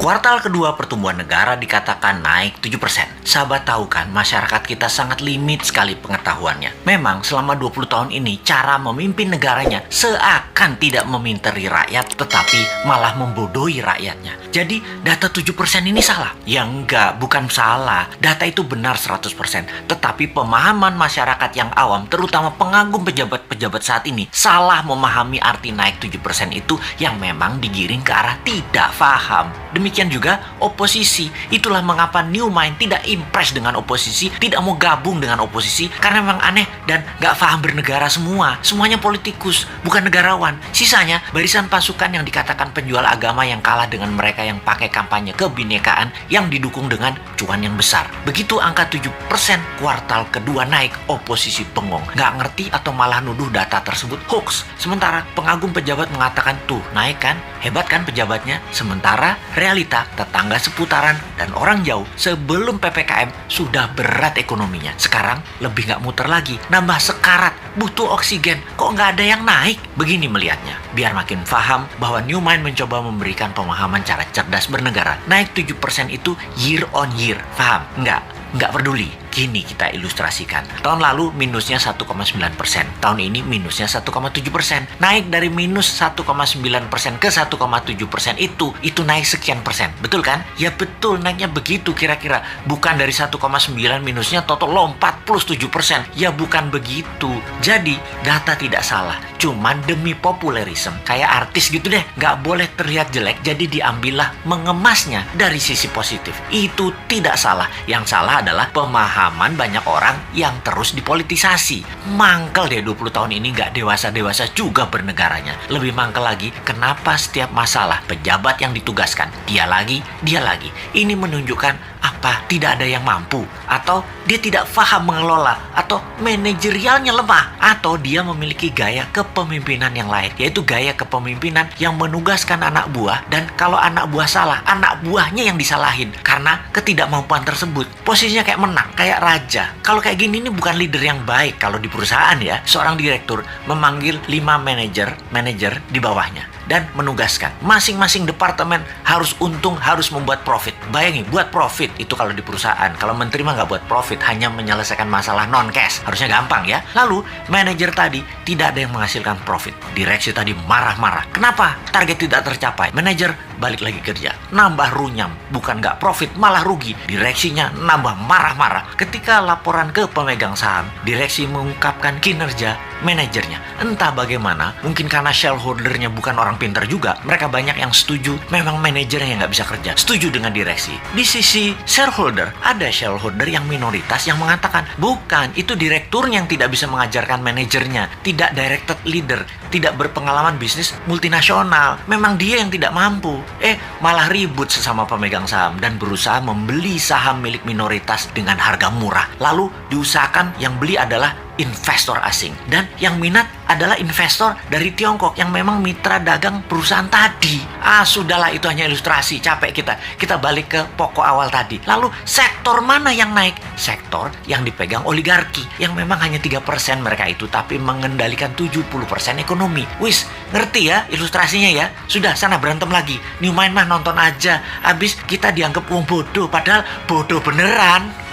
Kuartal kedua pertumbuhan negara dikatakan naik 7%. Sahabat tahu kan, masyarakat kita sangat limit sekali pengetahuannya. Memang selama 20 tahun ini cara memimpin negaranya seakan tidak meminteri rakyat tetapi malah membodohi rakyatnya. Jadi data 7% ini salah? Ya enggak, bukan salah. Data itu benar 100%. Tetapi pemahaman masyarakat yang awam, terutama pengagum pejabat-pejabat saat ini, salah memahami arti naik 7% itu yang memang digiring ke arah tidak paham. Demikian juga oposisi. Itulah mengapa New Mind tidak impress dengan oposisi, tidak mau gabung dengan oposisi, karena memang aneh dan gak paham bernegara semua. Semuanya politikus, bukan negarawan. Sisanya barisan pasukan yang dikatakan penjual agama yang kalah dengan mereka yang pakai kampanye kebinekaan yang didukung dengan cuan yang besar. Begitu angka 7% kuartal kedua naik, oposisi bengong. Gak ngerti atau malah nuduh data tersebut hoax. Sementara pengagum pejabat mengatakan tuh naik kan, hebat kan pejabatnya. Sementara realita tetangga seputaran dan orang jauh sebelum PPKM sudah berat ekonominya. Sekarang lebih gak muter lagi, nambah sekarat, butuh oksigen. Kok gak ada yang naik? Begini melihatnya, biar makin paham bahwa New Mind mencoba memberikan pemahaman cara cerdas bernegara. Naik 7% itu year on year, paham? Nggak peduli. Gini kita ilustrasikan. Tahun lalu minusnya 1,9%. Tahun ini minusnya 1,7%. Naik dari minus 1,9% ke 1,7% itu naik sekian persen. Betul kan? Ya betul, naiknya begitu kira-kira. Bukan dari 1,9 minusnya total lompat plus 7%. Ya bukan begitu. Jadi data tidak salah. Cuman demi populerisme, kayak artis gitu deh. Nggak boleh terlihat jelek, jadi diambillah mengemasnya dari sisi positif. Itu tidak salah. Yang salah adalah pemahaman banyak orang yang terus dipolitisasi. Mangkel deh 20 tahun ini nggak dewasa-dewasa juga bernegaranya. Lebih mangkel lagi, kenapa setiap masalah pejabat yang ditugaskan dia lagi. Ini menunjukkan apa? Tidak ada yang mampu, atau dia tidak paham mengelola, atau manajerialnya lemah, atau dia memiliki gaya kepemimpinan yang lain, yaitu gaya kepemimpinan yang menugaskan anak buah, dan kalau anak buah salah, anak buahnya yang disalahin karena ketidakmampuan tersebut. Posisinya kayak menang, kayak raja. Kalau kayak gini ini bukan leader yang baik. Kalau di perusahaan ya, seorang direktur memanggil 5 manajer di bawahnya dan menugaskan masing-masing departemen harus untung, harus membuat profit. Bayangin, buat profit itu kalau di perusahaan. Kalau menteri mah nggak buat profit, hanya menyelesaikan masalah non cash. Harusnya gampang ya. Lalu manajer tadi tidak ada yang menghasilkan profit. Direksi tadi marah-marah. Kenapa? Target tidak tercapai. Manajer balik lagi kerja, nambah runyam, bukan nggak profit malah rugi. Direksinya nambah marah-marah. Ketika laporan ke pemegang saham, direksi mengungkapkan kinerja manajernya. Entah bagaimana, mungkin karena shareholdernya bukan orang pintar juga, mereka banyak yang setuju memang manajernya yang nggak bisa kerja, setuju dengan direksi. Di sisi shareholder, ada shareholder yang minoritas yang mengatakan bukan, itu direkturnya yang tidak bisa mengajarkan manajernya, tidak directed leader, tidak berpengalaman bisnis multinasional, memang dia yang tidak mampu. Malah ribut sesama pemegang saham dan berusaha membeli saham milik minoritas dengan harga murah. Lalu diusahakan yang beli adalah investor asing, dan yang minat adalah investor dari Tiongkok yang memang mitra dagang perusahaan tadi. Sudahlah, itu hanya ilustrasi, capek kita balik ke pokok awal tadi. Lalu sektor mana yang naik? Sektor yang dipegang oligarki, yang memang hanya 3% mereka itu, tapi mengendalikan 70% ekonomi. Wis, ngerti ya ilustrasinya ya? Sudah, sana berantem lagi. New Mind mah nonton aja, habis kita dianggap wong bodoh, padahal bodoh beneran.